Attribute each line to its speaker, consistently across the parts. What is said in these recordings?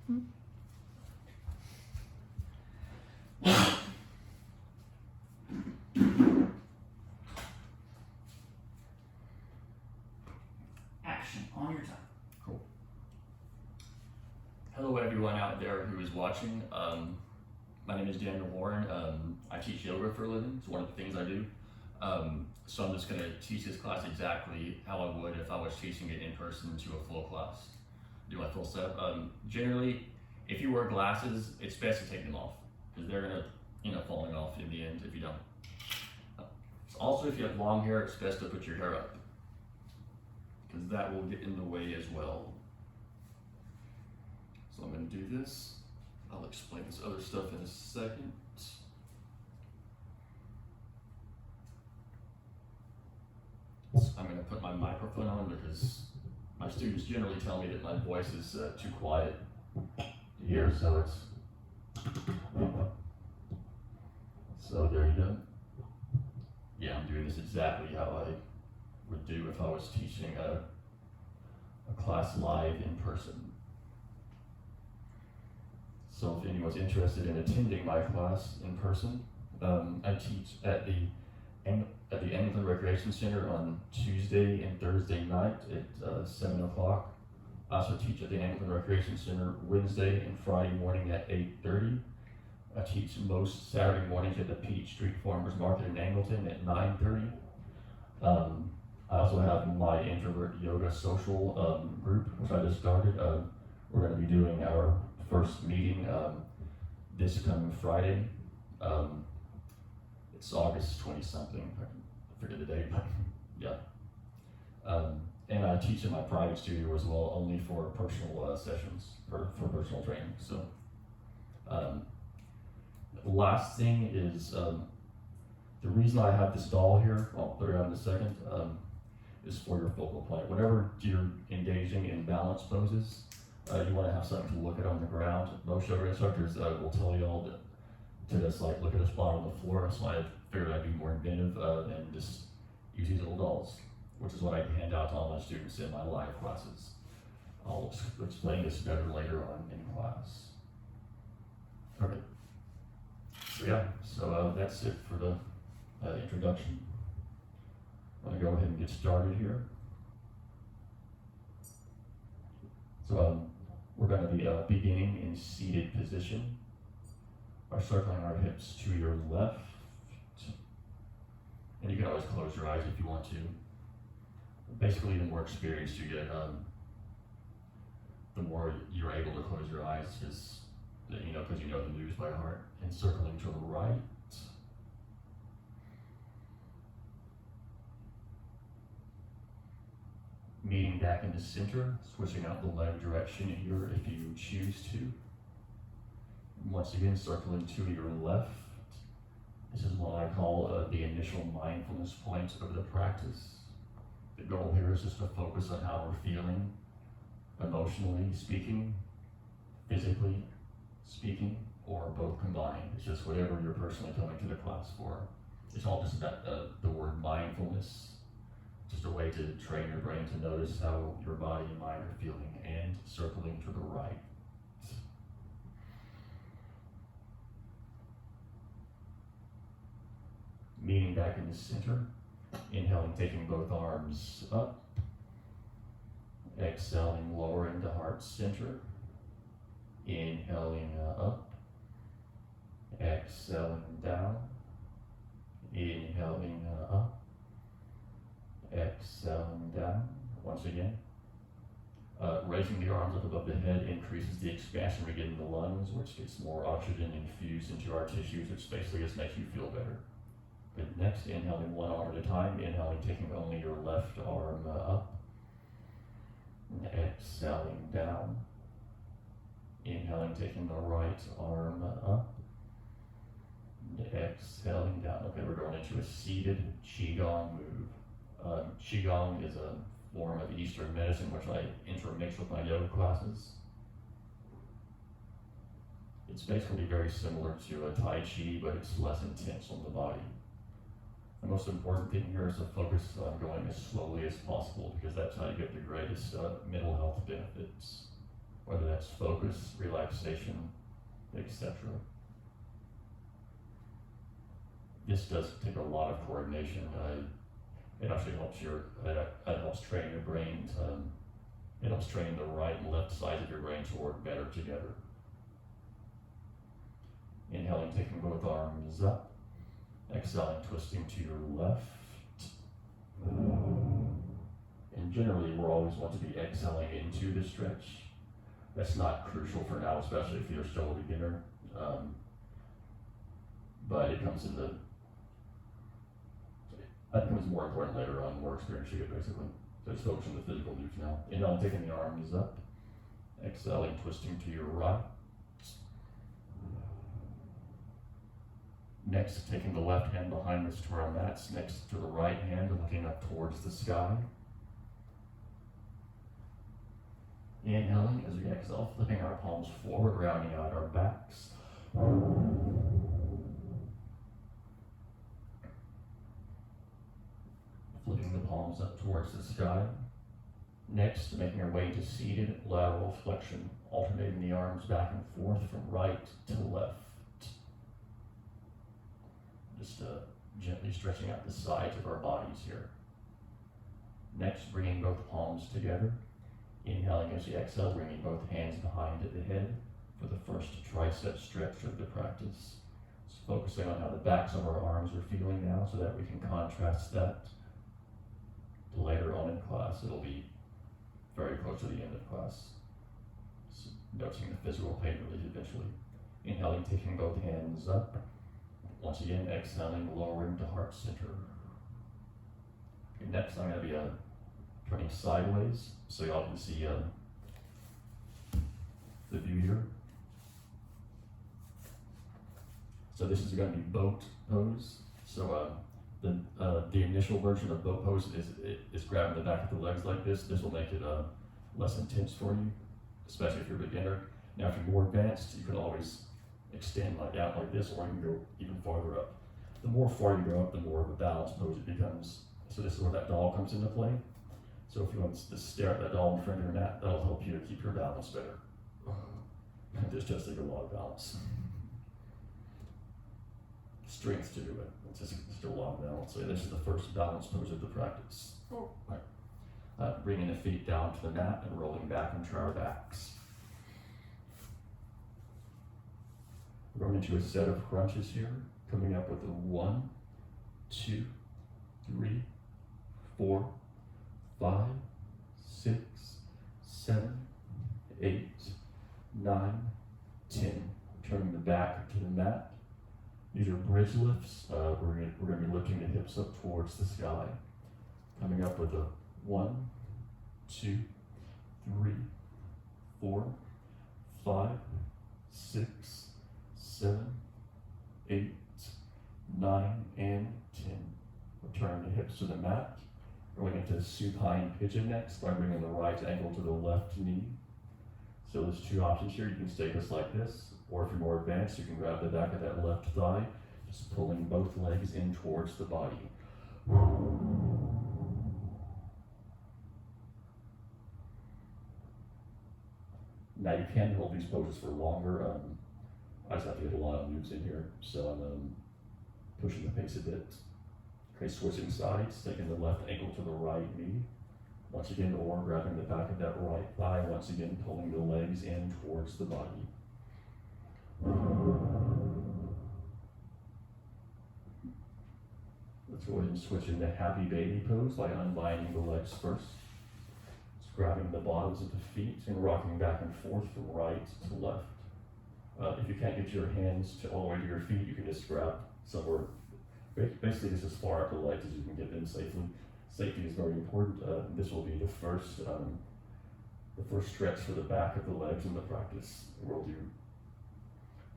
Speaker 1: Action on your time.
Speaker 2: Cool. Hello everyone out there who is watching. My name is Daniel Warren. I teach yoga for a living. It's one of the things I do. So I'm just going to teach this class exactly how I would if I was teaching it in person to a full class. Do my full set. Generally, if you wear glasses, it's best to take them off because they're going to end up falling off in the end if you don't. Also, if you have long hair, it's best to put your hair up because that will get in the way as well. So I'm going to do this. I'll explain this other stuff in a second. I'm going to put my microphone on because my students generally tell me that my voice is too quiet to hear, so there you go. Yeah, I'm doing this exactly how I would do if I was teaching a class live in person. So if anyone's interested in attending my class in person, I teach at the Anglican Recreation Center on Tuesday and Thursday night at 7 o'clock. I also teach at the Anglican Recreation Center Wednesday and Friday morning at 8:30. I teach most Saturday mornings at the Peach Street Farmers Market in Angleton at 9:30. I also have my introvert yoga social group, which I just started. We're going to be doing our first meeting this coming Friday. It's August 20-something. I forget the date, but yeah. And I teach in my private studio as well, only for personal sessions, for personal training. So, last thing is the reason I have this doll here, I'll put it out in a second, is for your focal point. Whenever you're engaging in balance poses, you want to have something to look at on the ground. Most yoga instructors will tell you all to just like look at a spot on the floor. So I figured I'd be more inventive and just use these little dolls, which is what I hand out to all my students in my live classes. I'll explain this better later on in class. Okay. So yeah, so that's it for the introduction. I'm gonna go ahead and get started here. So we're going to be beginning in seated position by circling our hips to your left. And you can always close your eyes if you want to. Basically, the more experience you get, the more you're able to close your eyes, because you know the moves by heart. And circling to the right. Meeting back into center, switching out the leg direction here if you choose to. Once again, circling to your left. This is what I call the initial mindfulness point of the practice. The goal here is just to focus on how we're feeling, emotionally speaking, physically speaking, or both combined. It's just whatever you're personally coming to the class for. It's all just about the word mindfulness. Just a way to train your brain to notice how your body and mind are feeling, and circling to the right. Meeting back in the center. Inhaling, taking both arms up. Exhaling, lowering to heart center. Inhaling up. Exhaling down. Inhaling up. Exhaling down. Once again. Raising the arms up above the head increases the expansion we get in the lungs, which gets more oxygen infused into our tissues, which basically just makes you feel better. Good. Next, inhaling one arm at a time. Inhaling, taking only your left arm up. Exhaling down. Inhaling, taking the right arm up. Exhaling down. Okay, we're going into a seated Qigong move. Qigong is a form of Eastern medicine which I intermix with my yoga classes. It's basically very similar to a Tai Chi, but it's less intense on the body. The most important thing here is to focus on going as slowly as possible, because that's how you get the greatest mental health benefits. whether that's focus, relaxation, etc. This does take a lot of coordination. It actually helps it helps train your brain it helps train the right and left sides of your brain to work better together. Inhaling, taking both arms up. Exhaling, twisting to your left. And generally, we're always want to be exhaling into the stretch. That's not crucial for now, especially if you're still a beginner. But it comes more important later on, more experience you get, basically. So just focus on the physical news now. Inhaling, taking the arms up. Exhaling, twisting to your right. Next, taking the left hand behind us to our mats, next to the right hand, looking up towards the sky. Inhaling as we exhale, flipping our palms forward, rounding out our backs. Flipping the palms up towards the sky. Next, making our way to seated lateral flexion, alternating the arms back and forth from right to left. Just gently stretching out the sides of our bodies here. Next, bringing both palms together. Inhaling as you exhale, bringing both hands behind the head for the first tricep stretch of the practice. Just focusing on how the backs of our arms are feeling now so that we can contrast that to later on in class. It'll be very close to the end of class. So noticing the physical pain relief eventually. Inhaling, taking both hands up. Once again, exhaling, lowering to heart center. Okay, next, I'm going to be turning sideways so y'all can see the view here. So this is going to be boat pose. So the initial version of boat pose is grabbing the back of the legs like this. This will make it less intense for you, especially if you're a beginner. Now, if you're more advanced, you can always extend like out like this, or you can go even farther up. The more far you go up, the more of a balanced pose it becomes. So this is where that doll comes into play. So if you want to stare at that doll in front of your mat, that'll help you to keep your balance better. This does take a lot of balance. Strength to do it. It's just a lot of balance. So this is the first balance pose of the practice. Bringing the feet down to the mat and rolling back into our backs. We're going into a set of crunches here, coming up with a 1, 2, 3, 4, 5, 6, 7, 8, 9, 10. Turning the back to the mat. These are bridge lifts. We're going to be lifting the hips up towards the sky. Coming up with a 1, 2, 3, 4, 5, 6, 7, 8, 9, and 10. Return the hips to the mat. We're going into supine pigeon next by bringing the right ankle to the left knee. So there's two options here. You can stay just like this, or if you're more advanced, you can grab the back of that left thigh, just pulling both legs in towards the body. Now you can hold these poses for longer. I just have to get a lot of moves in here, so I'm pushing the pace a bit. Okay, switching sides, taking the left ankle to the right knee. Once again, or grabbing the back of that right thigh, once again pulling the legs in towards the body. Let's go ahead and switch into happy baby pose by unbinding the legs first. Just grabbing the bottoms of the feet and rocking back and forth from right to left. If you can't get your hands all the way to your feet, you can just grab somewhere, basically just as far up the legs as you can get them safely. Safety is very important. This will be the first stretch for the back of the legs in the practice.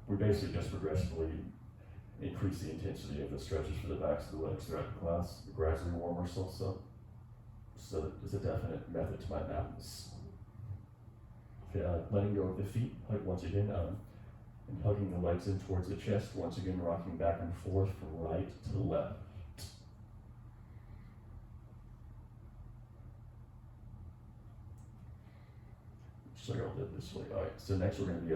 Speaker 2: We basically just progressively increase the intensity of the stretches for the backs of the legs throughout the class. We gradually warm ourselves up. So there's a definite method to my madness. Okay, letting go of the feet, once again, and hugging the legs in towards the chest, once again rocking back and forth from right to left. Actually, I'll do it this way. All right, so next we're gonna be,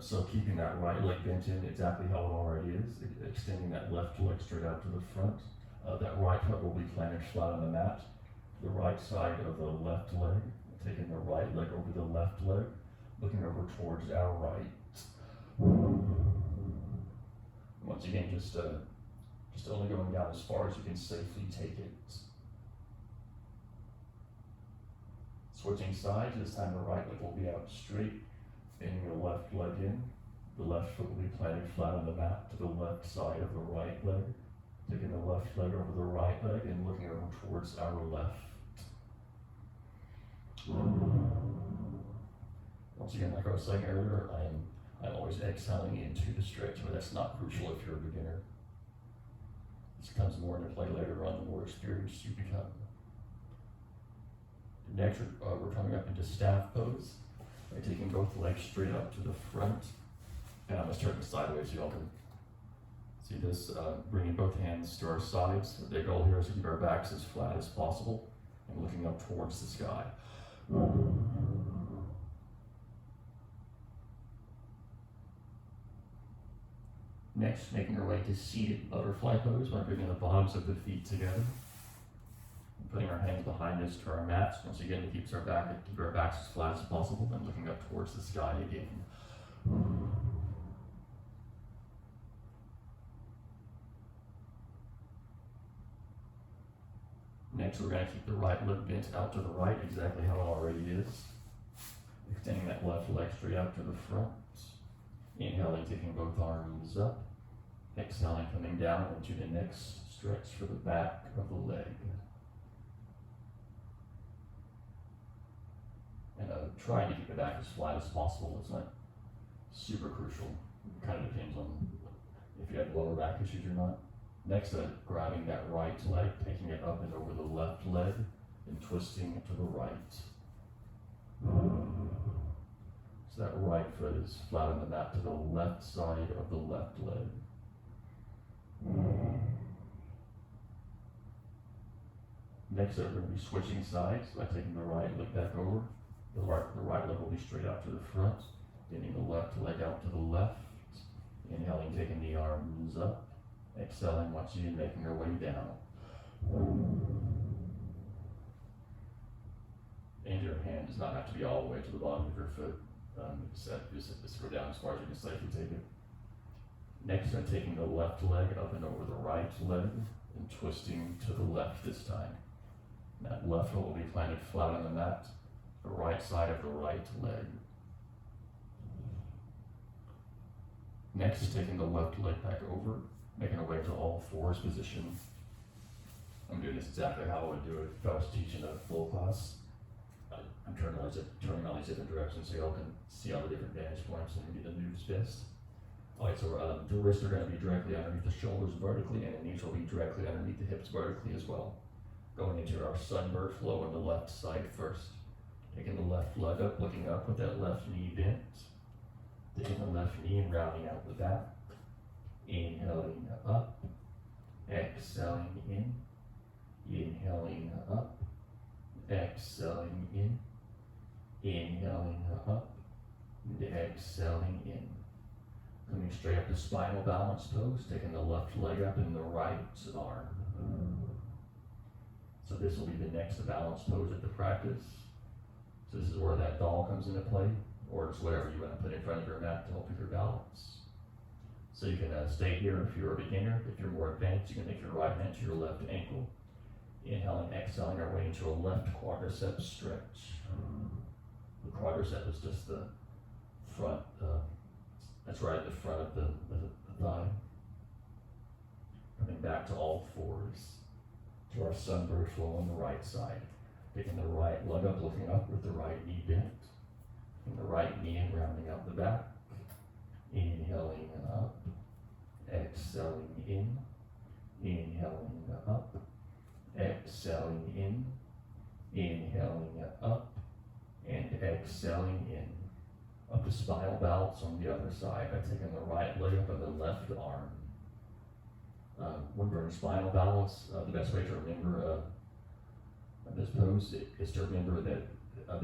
Speaker 2: so keeping that right leg bent in exactly how it already is, extending that left leg straight out to the front. That right foot will be planted flat on the mat. The right side of the left leg, taking the right leg over the left leg, looking over towards our right. Once again, just only going down as far as you can safely take it. Switching sides, this time the right leg will be out straight, bending the left leg in. The left foot will be planted flat on the mat to the left side of the right leg, taking the left leg over the right leg and looking over towards our left. Once again, like I was saying earlier, I'm always exhaling into the stretch, but that's not crucial if you're a beginner. This comes more into play later on, the more experienced you become. Next, we're coming up into staff pose by taking both legs straight up to the front. And I'm going to turn sideways so y'all can see this. Bringing both hands to our sides. The goal here is to keep our backs as flat as possible and looking up towards the sky. Next, making our way to seated butterfly pose by bringing the bottoms of the feet together. Putting our hands behind us to our mats. Once again, it keeps our backs as flat as possible and looking up towards the sky again. Next, we're going to keep the right leg bent out to the right, exactly how it already is. Extending that left leg straight out to the front. Inhaling, taking both arms up. Exhaling, coming down into the next stretch for the back of the leg. And trying to keep the back as flat as possible. It's not super crucial. It kind of depends on if you have lower back issues or not. Next, grabbing that right leg, taking it up and over the left leg, and twisting to the right. So that right foot is flat on the mat to the left side of the left leg. Next, we're going to be switching sides by taking the right leg back over. The right leg will be straight out to the front, bending the left leg out to the left. Inhaling, taking the arms up. Exhaling, once again, making our way down. And your hand does not have to be all the way to the bottom of your foot. Just go down as far as you can safely take it. Next, I'm taking the left leg up and over the right leg and twisting to the left this time. That left foot will be planted flat on the mat, the right side of the right leg. Next is taking the left leg back over, making our way to all fours position. I'm doing this exactly how I would do it if I was teaching a full class. I'm turning all these different directions so y'all can see all the different vantage points and get the moves best. Alright, so the wrists are going to be directly underneath the shoulders vertically, and the knees will be directly underneath the hips vertically as well. Going into our sunbird flow on the left side first. Taking the left leg up, looking up with that left knee bent. Taking the left knee and rounding out the back. Inhaling up. Exhaling in. Inhaling up. Exhaling in. Inhaling up. And exhaling in. Coming straight up to spinal balance pose. Taking the left leg up and the right arm. So this will be the next balance pose of the practice. So this is where that doll comes into play, or it's whatever you want to put in front of your mat to help with your balance. So you can stay here if you're a beginner. If you're more advanced, you can take your right hand to your left ankle. Inhaling, exhaling our way into a left quadricep stretch. The quadricep is just the front, that's right at the front of the thigh. Coming back to all fours. To our sunbird flow on the right side. Taking the right leg up, looking up with the right knee bent. And the right knee and rounding out the back. Inhaling up. Exhaling in. Inhaling up. Exhaling in. Inhaling up. And exhaling in. Up to spinal balance on the other side by taking the right leg up and the left arm. When we're in spinal balance, the best way to remember this pose is to remember that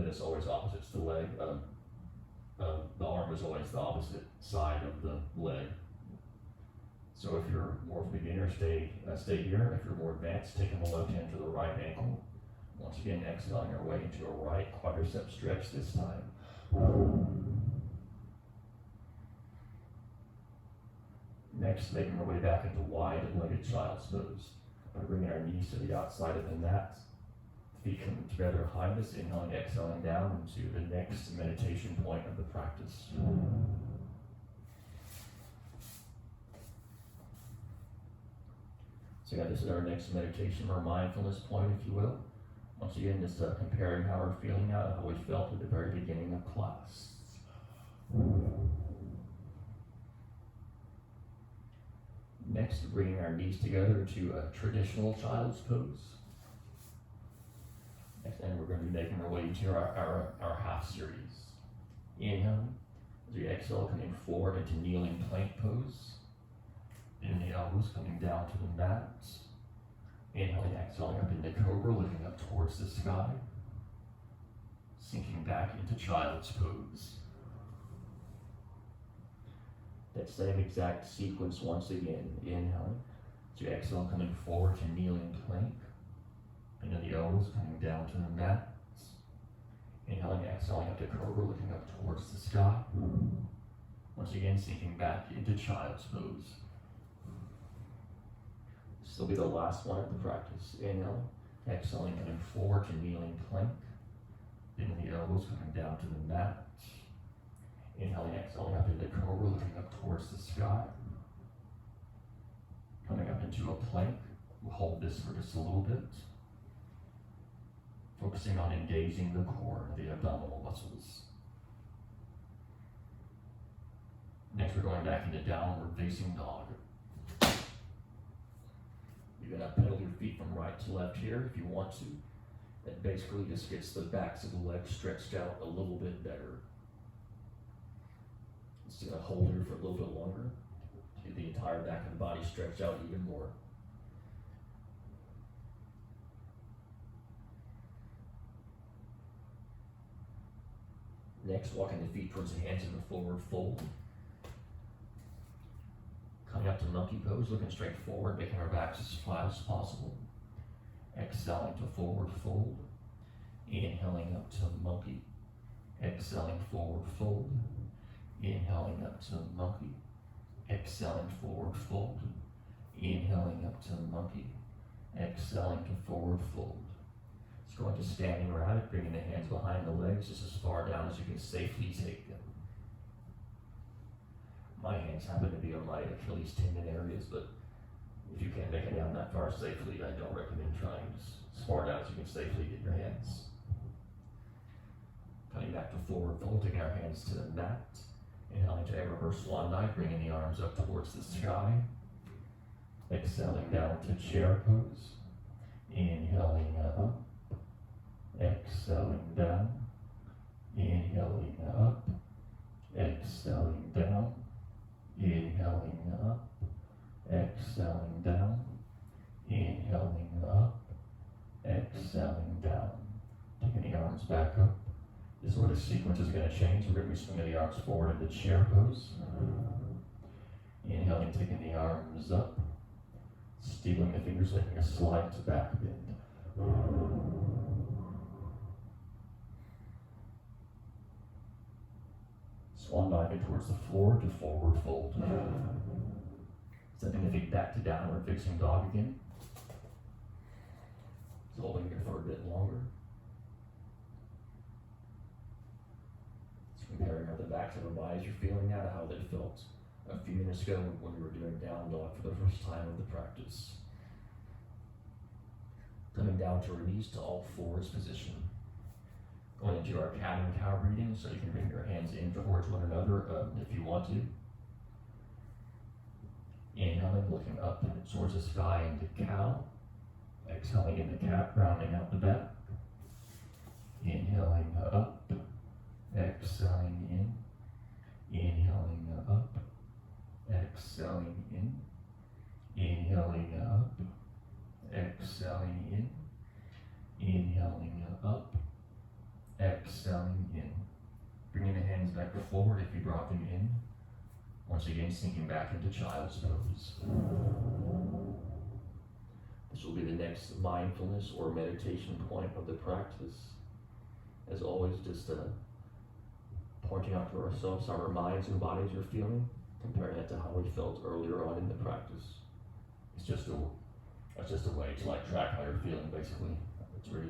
Speaker 2: it's always opposite to the leg. The arm is always the opposite side of the leg. So if you're more of a beginner, stay here. If you're more advanced, taking the left hand to the right ankle. Once again, exhaling our way into a right quadricep stretch this time. Next, making our way back into wide-legged child's pose by bringing our knees to the outside of the mat. Feet coming together behind us, inhaling, exhaling down into the next meditation point of the practice. So yeah, this is our next meditation or mindfulness point, if you will. Once again, just comparing how we're feeling now to how we felt at the very beginning of class. Next, bringing our knees together to a traditional child's pose. Next, and we're going to be making our way into our half series. Inhale, as we exhale, coming forward into kneeling plank pose. And the elbows coming down to the mat. Inhaling, exhaling up into cobra, looking up towards the sky. Sinking back into child's pose. That same exact sequence once again. Inhaling, as you exhale, coming forward to kneeling plank. And then the elbows coming down to the mat. Inhaling, exhaling up to cobra, looking up towards the sky. Once again, sinking back into child's pose. This will be the last one of the practice. Inhaling, exhaling, coming forward to kneeling plank. Then the elbows coming down to the mat. Inhaling, exhaling up into cobra, looking up towards the sky. Coming up into a plank. We'll hold this for just a little bit. Focusing on engaging the core, the abdominal muscles. Next, we're going back into downward facing dog. You're going to pedal your feet from right to left here if you want to. That basically just gets the backs of the legs stretched out a little bit better. Just going to hold here for a little bit longer. Get the entire back of the body stretched out even more. Next, walking the feet towards the hands in the forward fold. Coming up to monkey pose, looking straight forward, making our backs as flat as possible. Exhaling to forward fold. Inhaling up to monkey. Exhaling forward fold. Inhaling up to monkey. Exhaling forward fold. Inhaling up to monkey. Exhaling to forward fold. Let's go into standing rabbit, bringing the hands behind the legs just as far down as you can safely take them. My hands happen to be on my Achilles tendon areas, but if you can't make it down that far safely, I don't recommend trying as far down as you can safely get your hands. Coming back to forward fold, taking our hands to the mat. Inhaling to a reverse swan dive, bringing the arms up towards the sky. Exhaling down to chair pose. Inhaling up. Exhaling down. Inhaling up. Exhaling down. Inhaling up. Exhaling down. Inhaling up. Exhaling down. Taking the arms back up. This is where the sequence is going to change. We're going to be swinging the arms forward into chair pose. Inhaling, taking the arms up. Stealing the fingers, making a slide to back bend. Swan diving towards the floor to forward fold. Sending the feet back to downward facing dog again. So holding here for a bit longer. Comparing how the backs of our bodies are feeling now to how they felt a few minutes ago when we were doing down dog for the first time of the practice. Coming down to our knees to all fours position. Going into our cat and cow breathing, so you can bring your hands in towards one another if you want to. Inhaling, looking up towards the sky into cow. Exhaling into cat, rounding out the back. Inhaling up. Exhaling in, inhaling up, exhaling in, inhaling up, exhaling in, Inhaling up, exhaling in. Bringing the hands back to forward if you brought them in. Once again, sinking back into child's pose. This will be the next mindfulness or meditation point of the practice. As always, just pointing out to ourselves how our minds and bodies are feeling, comparing it to how we felt earlier on in the practice. It's just a way to track how you're feeling, basically.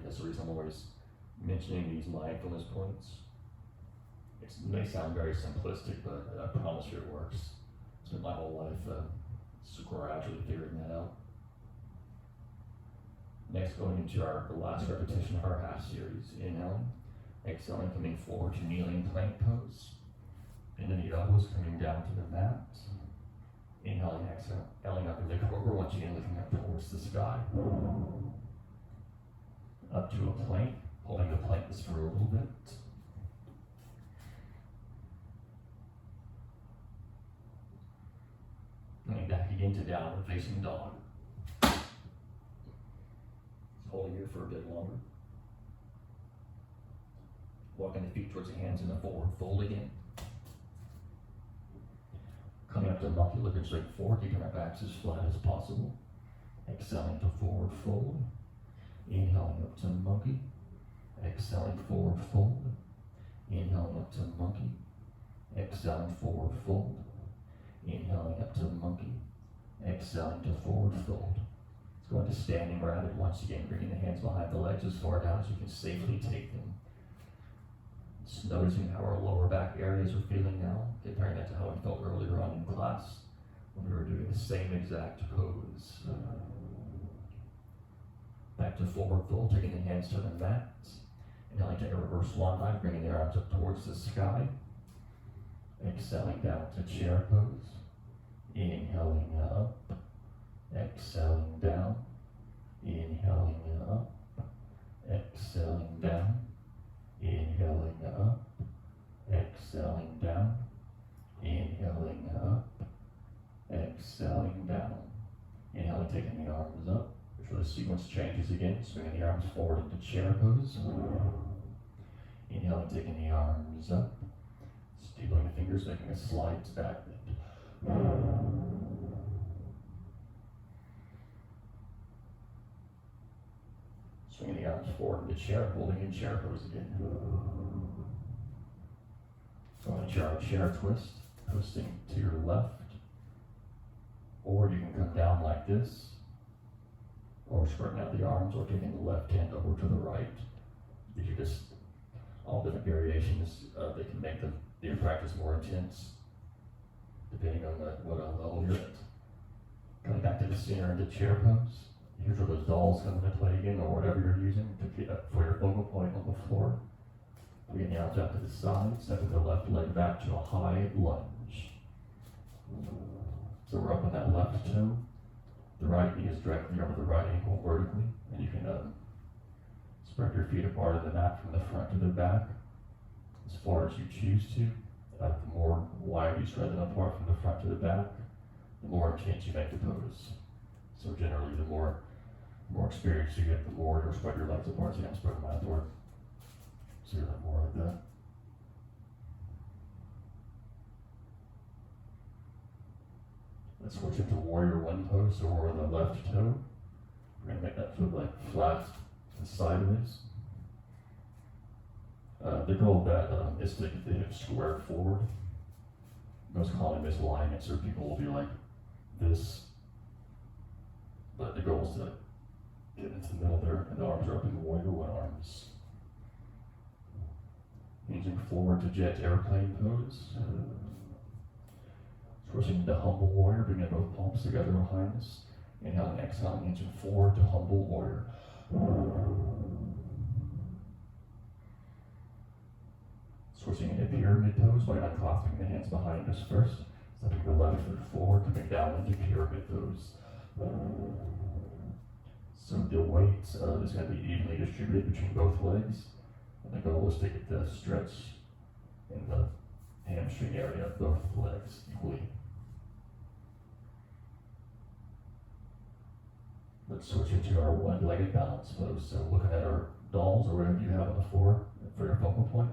Speaker 2: That's the reason I'm always mentioning these mindfulness points. It may sound very simplistic, but I promise you it works. It's been my whole life gradually figuring that out. Next, going into the last repetition of our half series. Inhaling, exhaling, coming forward to kneeling plank pose. Bending the elbows, coming down to the mat. Inhaling, exhaling up in the cobra, once again looking up towards the sky. Up to a plank, holding the plank just for a little bit. Coming back again to downward facing dog. Holding here for a bit longer. Walking the feet towards the hands in the forward fold again. Coming up to monkey, looking straight forward, keeping our backs as flat as possible. Exhaling to forward fold. Inhaling up to monkey. Exhaling forward fold. Inhaling up to monkey. Exhaling forward fold. Inhaling up to monkey. Exhaling to forward fold. Let's go into standing rabbit once again, bringing the hands behind the legs as far down as you can safely take them. Just noticing how our lower back areas are feeling now, comparing that to how it felt earlier on in class when we were doing the same exact pose. Back to forward fold, taking the hands to the mat. And now I take a reverse swan dive, bringing the arms up towards the sky. Exhaling down to chair pose. Inhaling up. Exhaling down. Inhaling up. Exhaling down. Inhaling up. Exhaling down. Inhaling up. Exhaling down. Inhaling, taking the arms up. So the sequence changes again, swinging the arms forward into chair pose. Inhaling, taking the arms up. Steepling the fingers, making a slide to back bend. Swinging the arms forward into chair, holding in chair pose again. Going into our chair twist, twisting to your left. Or you can come down like this, or spreading out the arms, or taking the left hand over to the right. These are just all different variations. They can make your practice more intense, depending on what level you're at. Coming back to the center into chair pose. Here's where those dolls come into play again, or whatever you're using for your focal point on the floor. Bringing the arms out to the side, stepping the left leg back to a high lunge. So we're up on that left toe. The right knee is directly over the right ankle vertically, and you can spread your feet apart on the mat from the front to the back as far as you choose to. The more wide you spread them apart from the front to the back, the more intense you make the pose. So generally, the more experience you get, the more you'll spread your legs apart, so you can spread them outward. So you're more like that. Let's switch into warrior one pose, so we're on the left toe. We're going to make that foot like flat and sideways. The goal of that is to get the hips squared forward. Most common misalignments or people will be like this. But the goal is to get into the middle there, and the arms are up in warrior one arms. Hinging forward to jet airplane pose. Switching into humble warrior, bringing both palms together behind us. Inhaling, exhaling, hinging forward to humble warrior. Switching into pyramid pose by unclasping the hands behind us first. Stepping the left foot forward, coming down into pyramid pose. So the weight is going to be evenly distributed between both legs. And the goal is to get the stretch in the hamstring area of both legs equally. Let's switch into our one-legged balance pose. So looking at our dolls or whatever you have on the floor for your focal point.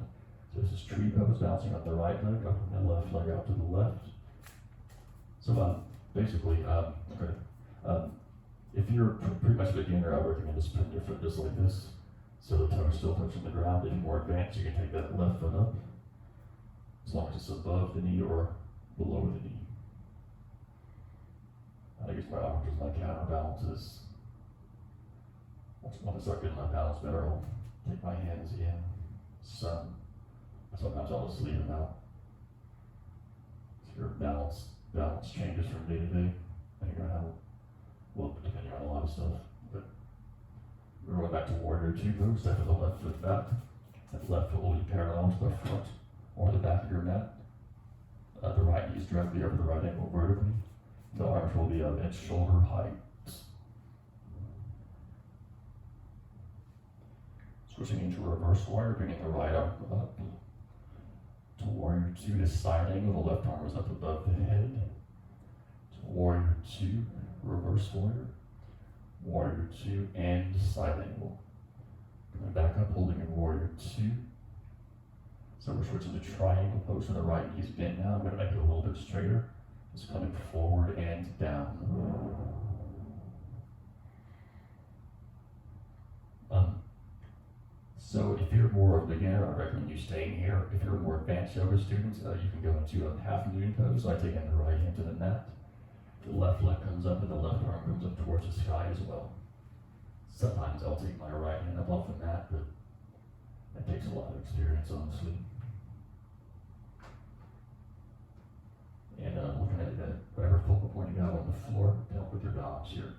Speaker 2: So this is tree pose, bouncing on the right leg, up from the left leg out to the left. So basically, if you're pretty much a beginner, I recommend just putting your foot just like this, so the toe is still touching the ground. If you're more advanced, you can take that left foot up, as long as it's above the knee or below the knee. I use my arms as my counterbalances. Once I start getting my balance better, I'll take my hands in. Sometimes I'll just leave them out. So your balance changes from day to day, depending on depending on a lot of stuff. But we're going back to warrior two pose. Step with the left foot back. That left foot will be parallel to the front or the back of your mat. The right knee is directly over the right ankle vertically. The arms will be at shoulder height. Switching into reverse warrior, bringing the right arm up to warrior two, this side angle. The left arm is up above the head. To warrior two, reverse warrior. Warrior two and side angle. Coming back up, holding in warrior two. So we're switching to triangle pose. So the right knee is bent now. I'm going to make it a little bit straighter. Just coming forward and down. So if you're more of a beginner, I recommend you staying here. If you're a more advanced yoga student, you can go into a half moon pose. So I take in the right hand to the mat. The left leg comes up and the left arm comes up towards the sky as well. Sometimes I'll take my right hand up off the mat, but that takes a lot of experience, honestly. And looking at whatever focal point you have on the floor to help with your balance here.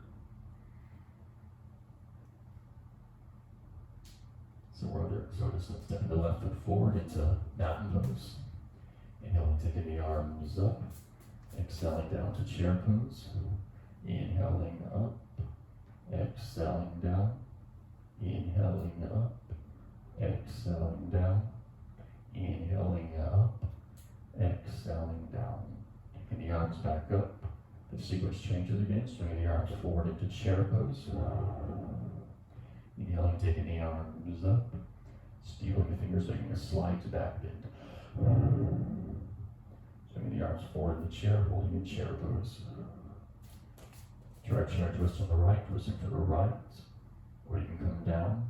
Speaker 2: So we're there. So just stepping the left foot forward into mountain pose. Inhaling, taking the arms up. Exhaling down to chair pose. Inhaling up. Exhaling down. Inhaling up. Exhaling down. Inhaling up. Exhaling down. Taking the arms back up. The sequence changes again, swinging the arms forward into chair pose. Inhaling, taking the arms up. Stealing the fingers, taking a slide to back bend. Swinging the arms forward in the chair, holding in chair pose. Direction or twist on the right, twisting to the right. Or you can come down,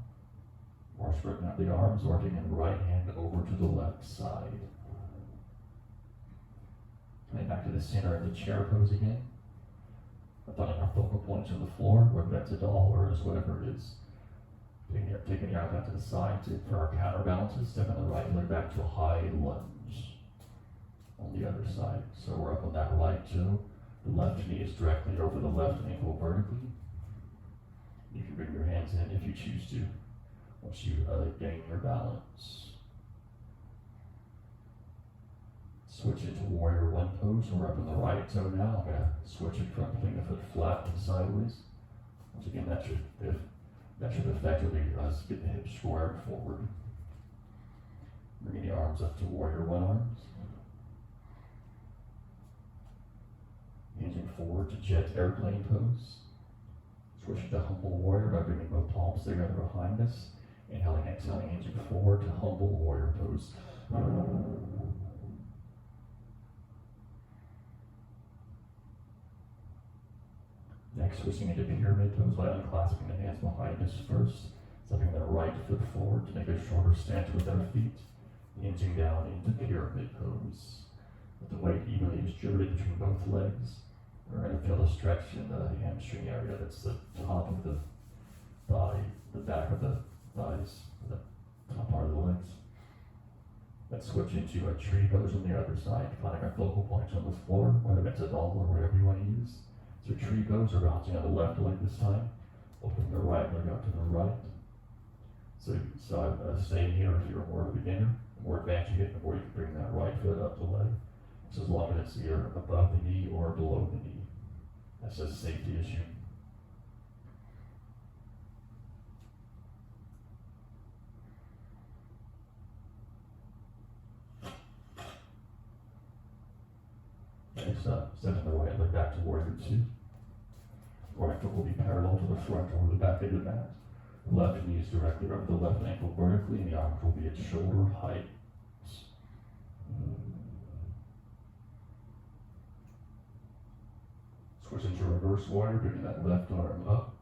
Speaker 2: or straighten out the arms, or taking the right hand over to the left side. Coming back to the center of the chair pose again. Finding our focal points on the floor, whether that's a doll or just whatever it is. Taking the arm back to the side for our counterbalances. Stepping the right leg back to a high lunge on the other side. So we're up on that right toe. The left knee is directly over the left ankle vertically. You can bring your hands in if you choose to, once you gain your balance. Switch into warrior one pose. So we're up on the right toe now. I'm going to switch it from putting the foot flat and sideways. Once again, that should effectively get the hips squared forward. Bringing the arms up to warrior one arms. Hinging forward to jet airplane pose. Switching to humble warrior by bringing both palms together behind us. Inhaling, exhaling, hinging forward to humble warrior pose. Next, switching into pyramid pose by unclasping the hands behind us first. Stepping the right foot forward to make a shorter stance with our feet. Hinging down into pyramid pose. With the weight evenly distributed between both legs. We're going to feel a stretch in the hamstring area. That's the top of the thigh, the back of the thighs, the top part of the legs. Let's switch into a tree pose on the other side, finding our focal points on the floor, whether that's a doll or whatever you want to use. So tree pose, we're bouncing on the left leg this time, opening the right leg out to the right. So staying here if you're more of a beginner. The more advanced you get, the more you can bring that right foot up the leg. So as long as it's either above the knee or below the knee. That's just a safety issue. Next up, stepping the right leg back to warrior two. Right foot will be parallel to the front or the back of the mat. Left knee is directly over the left ankle vertically, and the arms will be at shoulder height. Switch into reverse warrior, bringing that left arm up.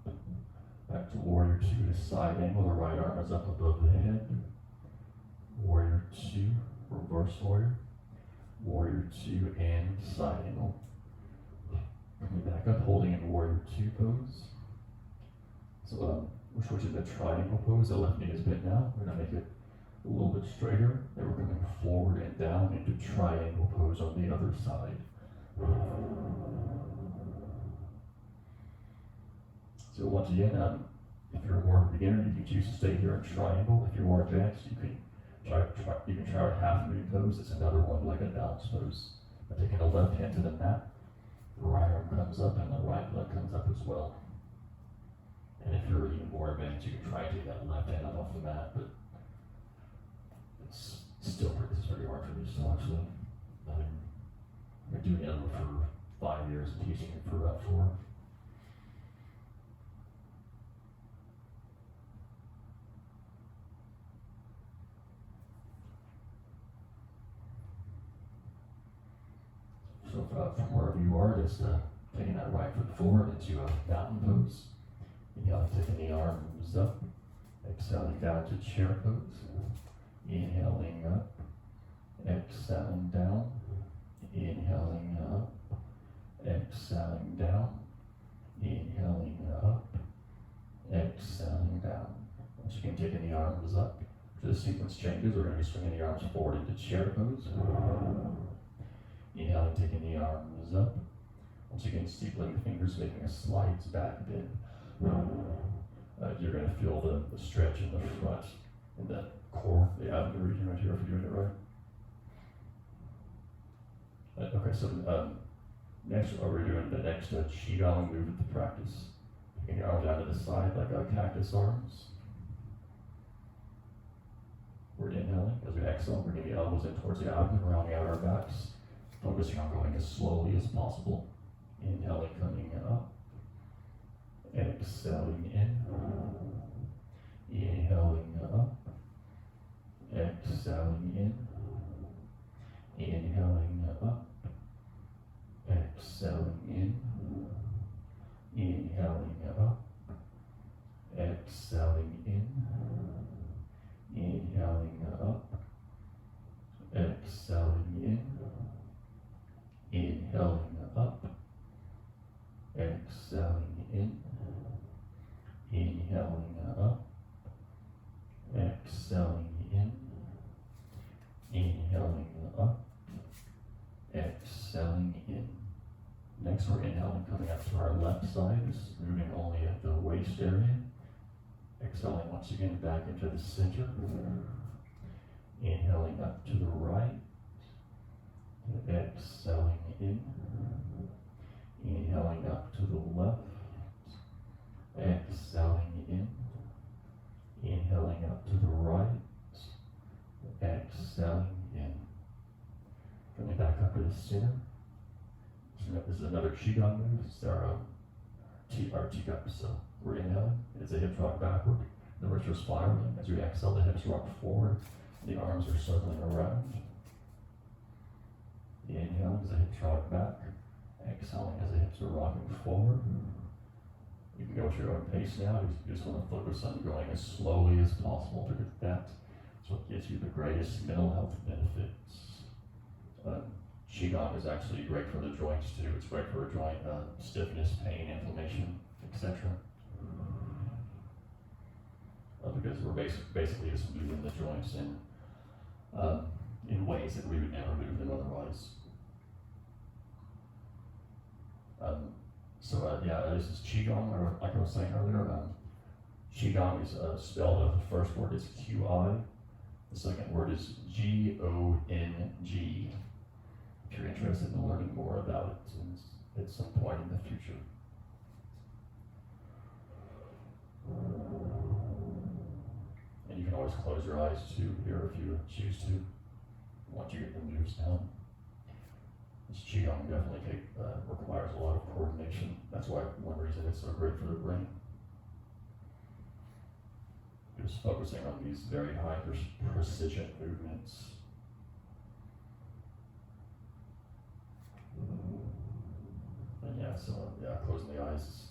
Speaker 2: Back to warrior 2 to side angle. The right arm is up above the head. Warrior 2, reverse warrior. Warrior 2 and side angle. Coming back up, holding in warrior 2 pose. So we're switching to triangle pose. The left knee is bent now. We're going to make it a little bit straighter. Then we're coming forward and down into triangle pose on the other side. So once again, if you're more of a beginner, you can choose to stay here in triangle. If you're more advanced, you can try a half moon pose. It's another one like a balance pose. By taking the left hand to the mat, the right arm comes up and the right leg comes up as well. And if you're even more advanced, you can try to take that left hand up off the mat, but it's pretty hard for me still, actually. I've been doing it for 5 years and teaching it for about 4. So from wherever you are, just taking that right foot forward into a mountain pose. Inhaling, taking the arms up. Exhaling down to chair pose. Inhaling up. Exhaling down. Inhaling up. Exhaling down. Inhaling up. Exhaling down. Once again, taking the arms up. To the sequence changes, we're going to be swinging the arms forward into chair pose. Inhaling, taking the arms up. Once again, steepling the fingers, making a slides back bend. You're going to feel the stretch in the front, in the core, the abdomen region right here, if you're doing it right. Okay, so next, we're doing the next Qigong move of the practice. Taking the arms out to the side like cactus arms. We're inhaling. As we exhale, bringing the elbows in towards the abdomen, rounding out our backs. Focusing on going as slowly as possible. Inhaling, coming up. Exhaling in. Inhaling up. Exhaling in. Inhaling up. Exhaling in. Inhaling up. Exhaling in. Inhaling up. Exhaling in. Inhaling up, exhaling in, inhaling up, exhaling in, inhaling up, exhaling in. Next, we're inhaling, coming up to our left side, this is moving only at the waist area. Exhaling once again back into the center. Inhaling up to the right. Exhaling in, inhaling up to the left, exhaling in, inhaling up to the right, exhaling in. Coming back up to the center. This is another Qigong move. It's our Qigong. So we're inhaling, it's a hip rock backward. The wrists are spiraling. As we exhale, the hips rock forward. The arms are circling around. Inhaling as the hips rock back. Exhaling as the hips are rocking forward. You can go at your own pace now. You just want to focus on going as slowly as possible because that's what gives you the greatest mental health benefits. Qigong is actually great for the joints too. It's great for joint stiffness, pain, inflammation, etc. Because we're basically just moving the joints in ways that we would never move them otherwise. This is Qigong, or like I was saying earlier. Qigong is spelled, the first word is Qi, the second word is Gong. If you're interested in learning more about it at some point in the future. And you can always close your eyes too here if you choose to, once you get the moves down. This Qigong definitely requires a lot of coordination. That's why one reason it's so great for the brain. Just focusing on these very high precision movements. And yeah, so closing the eyes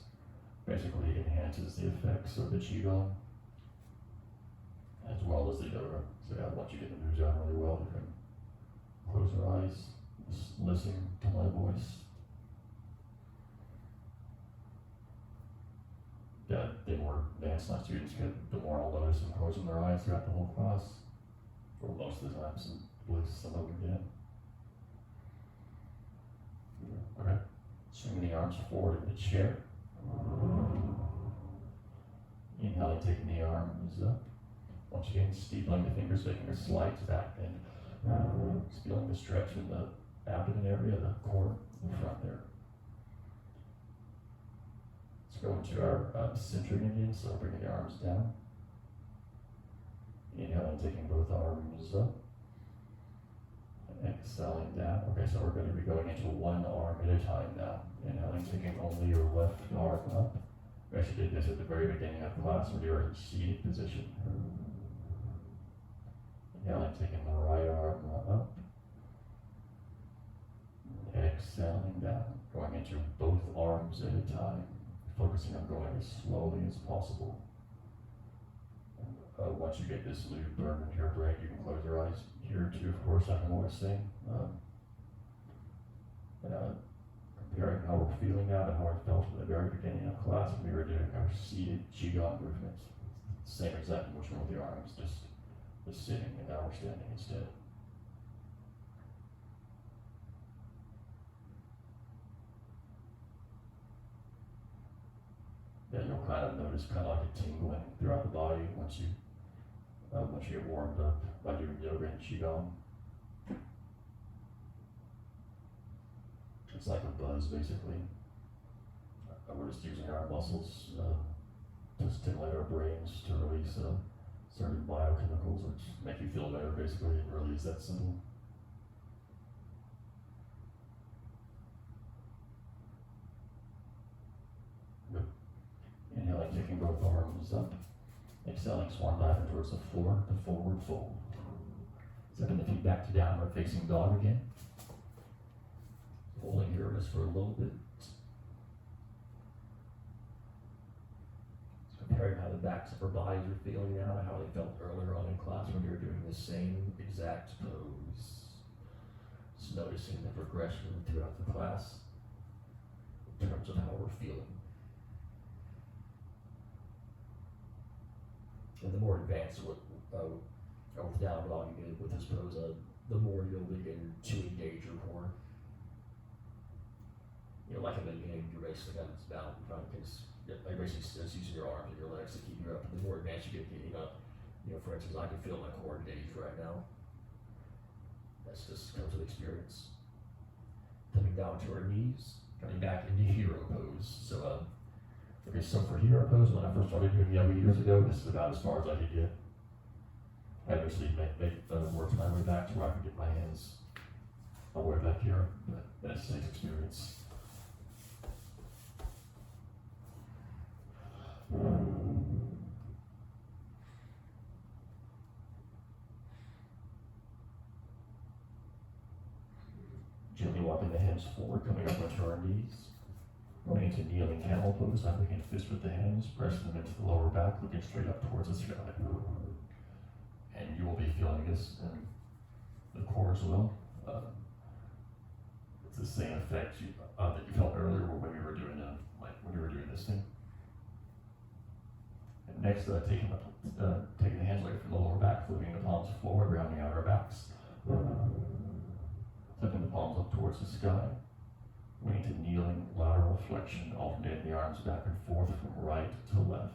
Speaker 2: basically enhances the effects of the Qigong as well as the yoga. So yeah, once you get the moves down really well, you can close your eyes, just listen to my voice. Yeah, the more advanced my students get, the more I'll notice them closing their eyes throughout the whole class, or most of the time, at least some of them get. Okay, swinging the arms forward in the chair. Inhaling, taking the arms up. Once again, steepling the fingers, making a slight back bend. Just feeling the stretch in the abdomen area, the core, the front there. Let's go into our centering again, so bringing the arms down. Inhaling, taking both arms up. Exhaling down. Okay, so we're going to be going into one arm at a time now. Inhaling, taking only your left arm up. We actually did this at the very beginning of class when you were in seated position. Inhaling, taking the right arm up. Exhaling down. Going into both arms at a time. Focusing on going as slowly as possible. Once you get this loop burned into your brain, you can close your eyes. Here too, of course, I can always sing. Comparing how we're feeling now to how I felt at the very beginning of class when we were doing our seated Qigong movements. Same exact motion with the arms, just sitting, and now we're standing instead. Yeah, you'll kind of notice kind of like a tingling throughout the body once you get warmed up by doing yoga and Qigong. It's like a buzz, basically. We're just using our muscles to stimulate our brains to release certain biochemicals which make you feel better, basically. It really is that simple. Good. Inhaling, taking both arms up. Exhaling, swan diving towards the floor, the forward fold. Stepping the feet back to downward facing dog again. Holding here just for a little bit. Just comparing how the backs of our bodies are feeling now and how they felt earlier on in class when you were doing the same exact pose. Just noticing the progression throughout the class in terms of how we're feeling. And the more advanced with down dog you get with this pose, the more you'll begin to engage your core. You know, like in the beginning, you're basically kind of bound in front because you're basically just using your arms and your legs to keep you up. And the more advanced you get getting up, you know, for instance, I can feel my core engaged right now. That's just comes with experience. Coming down to our knees, coming back into hero pose. So, okay, so for hero pose, when I first started doing yoga years ago, this is about as far as I could get. I eventually worked my way back to where I could get my hands all the way back here, but that's a nice experience. Gently walking the hands forward, coming up onto our knees. Going into kneeling camel pose, I'm looking fist with the hands, pressing them into the lower back, looking straight up towards the sky. And you will be feeling this in the core as well. It's the same effect that you felt earlier when we were doing when you were doing this thing. And next, taking the hands away from the lower back, flipping the palms forward, rounding out our backs. Flipping the palms up towards the sky. Going into kneeling lateral flexion, alternating the arms back and forth from right to left.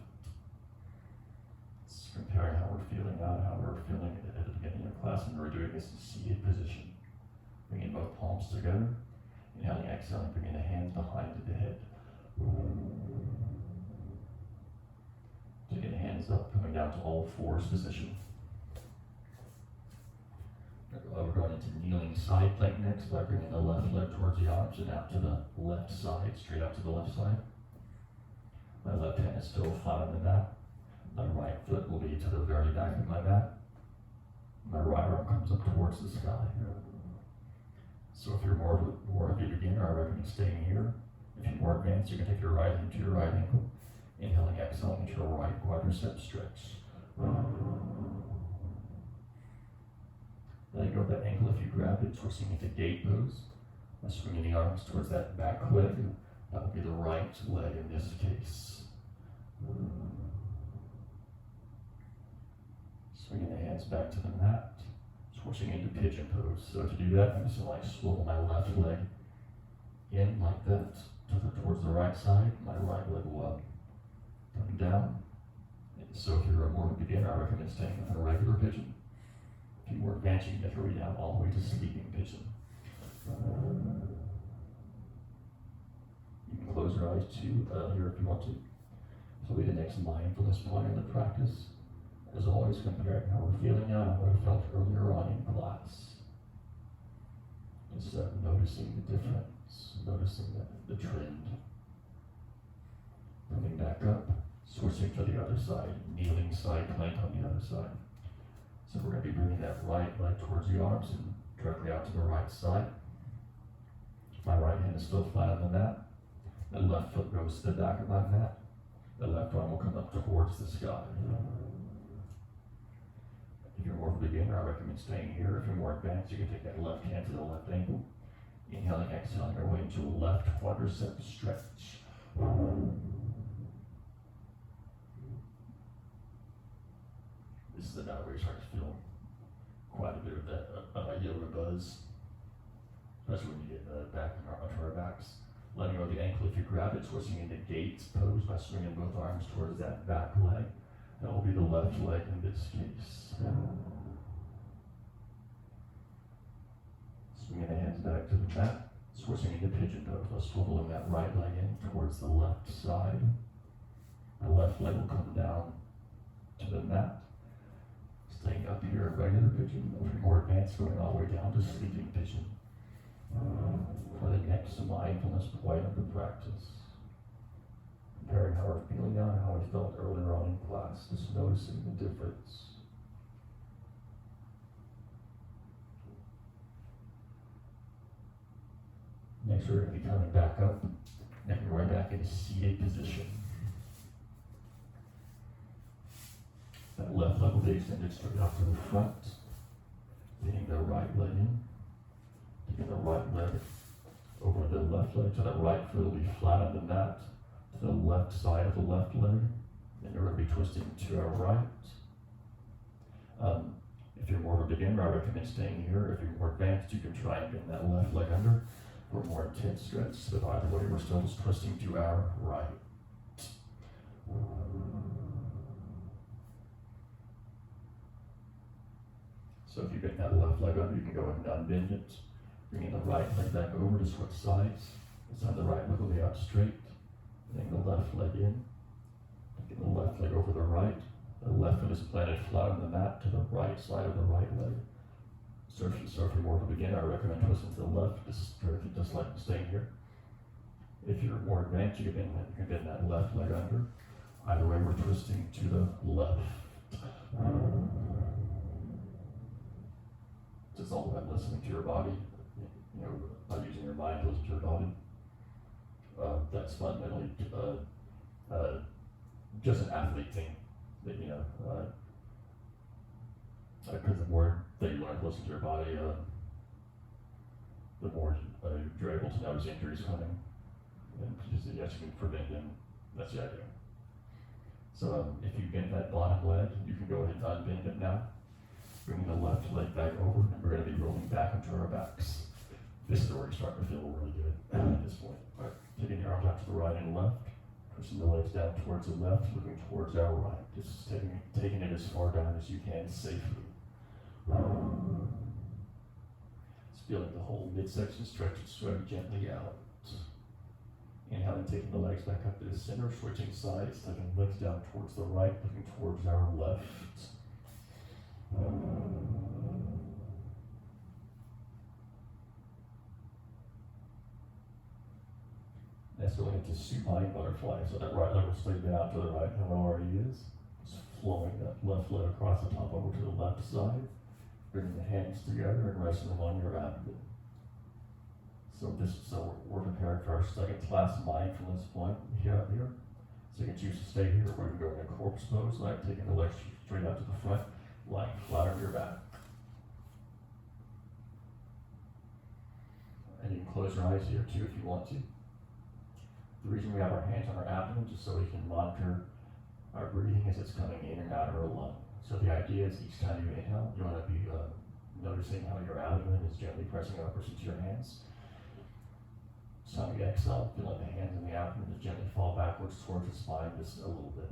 Speaker 2: It's comparing how we're feeling now to how we were feeling at the beginning of class when we were doing this in seated position. Bringing both palms together, inhaling, exhaling, bringing the hands behind the head. Taking the hands up, coming down to all fours position. We're going into kneeling side plank next by bringing the left leg towards the arms and out to the left side, straight out to the left side. My left hand is still flat on the mat. My right foot will be to the very back of my mat. My right arm comes up towards the sky. So if you're more of a beginner, I recommend staying here. If you're more advanced, you can take your right hand to your right ankle. Inhaling, exhaling into your right quadricep stretch. Letting go of that ankle if you grab it, twisting into gate pose. By swinging the arms towards that back leg. That will be the right leg in this case. Swinging the hands back to the mat. Switching into pigeon pose. So to do that, I'm just going to swivel my left leg in like that towards the right side. My right leg will up, come down. So if you're more of a beginner, I recommend staying with a regular pigeon. If you more advanced, you can get your way down all the way to sleeping pigeon. You can close your eyes too here if you want to. So will be the next mindfulness point in the practice. As always, comparing how we're feeling now and what I felt earlier on in class. Just noticing the difference, noticing the trend. Coming back up, switching to the other side, kneeling side plank on the other side. So we're going to be bringing that right leg towards the arms and directly out to the right side. My right hand is still flat on the mat. The left foot goes to the back of my mat. The left arm will come up towards the sky. If you're more of a beginner, I recommend staying here. If you're more advanced, you can take that left hand to the left ankle. Inhaling, exhaling our way into a left quadricep stretch. This is the night where you start to feel quite a bit of that yoga buzz, especially when you get back onto our backs. Letting go of the ankle if you grab it, switching into gate pose by swinging both arms towards that back leg. That will be the left leg in this case. Swinging the hands back to the mat, switching into pigeon pose by swiveling that right leg in towards the left side. The left leg will come down to the mat. Staying up here, regular pigeon. If you're more advanced, going all the way down to sleeping pigeon. For the next mindfulness point of the practice. Comparing how we're feeling now and how we felt earlier on in class, just noticing the difference. Next, we're going to be coming back up, making our way back into seated position. That left leg will be extended straight out to the front, leaning the right leg in, taking the right leg over the left leg to the right foot will be flat on the mat, to the left side of the left leg, and you're going to be twisting to our right. If you're more of a beginner, I recommend staying here. If you're more advanced, you can try and bring that left leg under for a more intense stretch, but either way, we're still just twisting to our right. So if you get that left leg under, you can go ahead and unbend it. Bringing the right leg back over to switch sides. This time the right leg will be out straight. Bring the left leg in. Taking the left leg over the right. The left foot is planted flat on the mat to the right side of the right leg. So if you're more of a beginner, I recommend twisting to the left, just like staying here. If you're more advanced, you can bend that left leg under. Either way, we're twisting to the left. It's all about listening to your body, by using your mind to listen to your body. That's fundamentally just an athlete thing. That because the more that you learn to listen to your body, the more you're able to notice injuries coming, and just yes, you can prevent them. That's the idea. So if you bend that bottom leg, you can go ahead and unbend it now. Bringing the left leg back over, and we're going to be rolling back into our backs. This is where you're starting to feel really good at this point. All right. Taking your arms out to the right and left, pushing the legs down towards the left, looking towards our right. Just taking it as far down as you can safely. Just feeling the whole midsection stretch and sweat gently out. Inhaling, taking the legs back up to the center, switching sides, taking legs down towards the right, looking towards our left. That's going into supine butterfly, so that right leg will straighten out to the right, and where he is. Just flowing that left leg across the top over to the left side. Bringing the hands together and resting them on your abdomen. So we're prepared for our second class mindfulness point here. So you can choose to stay here, or you can go in a corpse pose, like taking the legs straight out to the front, lying flat on your back. And you can close your eyes here too if you want to. The reason we have our hands on our abdomen is so we can monitor our breathing as it's coming in and out of our lung. So the idea is each time you inhale, you want to be noticing how your abdomen is gently pressing upwards into your hands. So time you exhale, feeling the hands and the abdomen to gently fall backwards towards the spine just a little bit.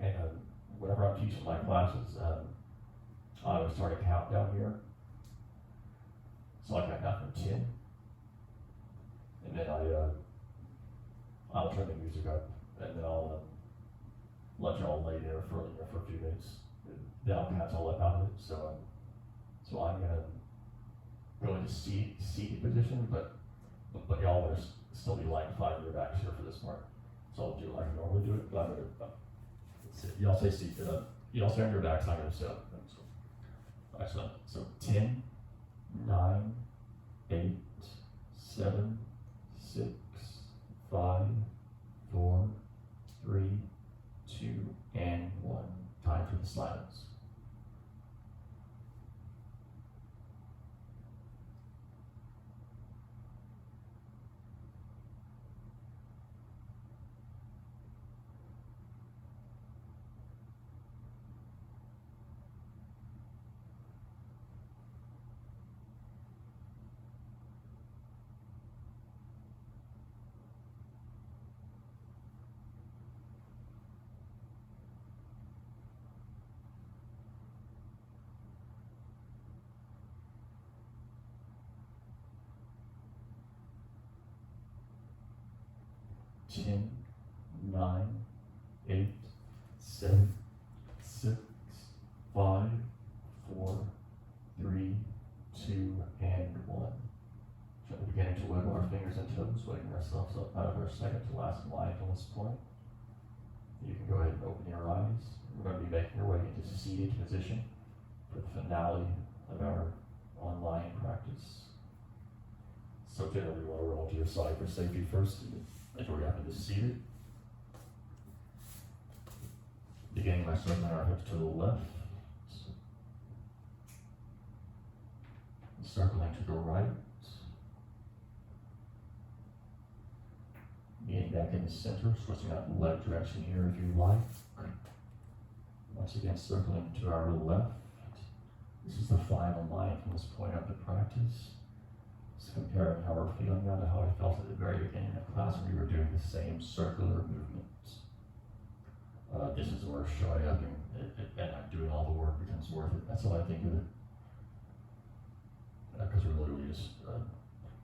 Speaker 2: And whenever I'm teaching my classes, I always start a countdown here. So I count down from 10. And then I'll turn the music up, and then I'll let y'all lay there for a few minutes. Then I'll catch all up out of it. So I'm gonna go into seated position, but y'all better still be lying flat on your backs here for this part. So I'll do it like I normally do it, but I'm gonna sit. Y'all say seated. Y'all stay on your backs. I'm gonna sit up. Excellent. So 10, 9, 8, 7, 6, 5, 4, 3, 2, and 1. Time for the silence. Ten, 9, 8, 7, 6, 5, 4, 3, 2, and 1. So we're beginning to wiggle our fingers and toes, waking ourselves up out of our second to last mindfulness point. You can go ahead and open your eyes. We're going to be making our way into seated position for the finale of our online practice. So generally, you want to roll to your side for safety first. If we happen to see it, beginning by circling our hips to the left, circling to the right, being back in the center, switching out the leg direction here if you like. Once again, circling to our left. This is the final mindfulness point of the practice. Comparing how we're feeling now to how I felt at the very beginning of class when we were doing the same circular movements. This is where showing up and doing all the work becomes worth it. That's how I think of it. Because we're literally just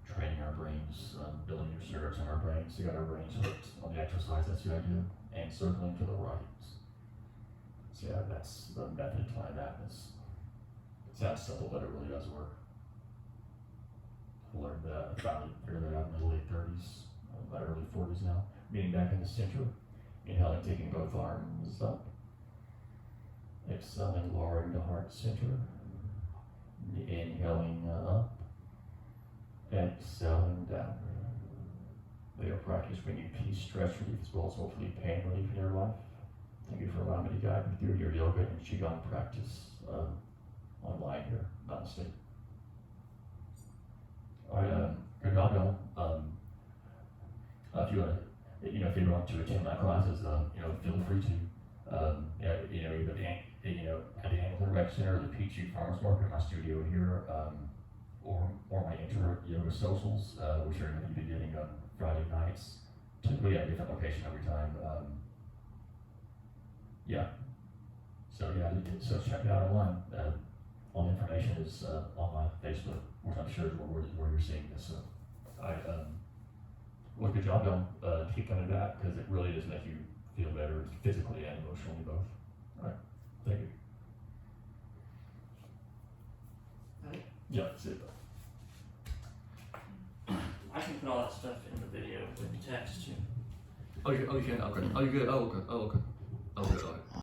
Speaker 2: training our brains, building new circuits in our brains to get our brains hooked on the exercise. That's the idea. And circling to the right. So yeah, that's the method behind that. It sounds simple, but it really does work. Learned that, finally figured that out in the late 30s, my early 40s now. Meaning back in the center, inhaling, taking both arms up. Exhaling, lowering the heart center. Inhaling up. Exhaling down. May your practice bring you peace, stress relief, as well as hopefully pain relief in your life. Thank you for allowing me to guide you through your yoga and Qigong practice online here. Namaste. All right, good job, y'all. If you want to, if you want to attend my classes, feel free to, either at the Hamilton Rec Center, the Peachtree Farmers Market, my studio here, or my inter yoga socials, which are going to be beginning on Friday nights. Typically at a different location every time. So check it out online. All the information is on my Facebook, which I'm sure is where you're seeing this. So, well, good job, y'all. Keep coming back because it really does make you feel better physically and emotionally both. All right, thank you.
Speaker 1: Right.
Speaker 2: Yeah, that's it.
Speaker 1: text you.
Speaker 3: Oh, you can. Okay. Oh, you good? Oh, okay. Oh, okay.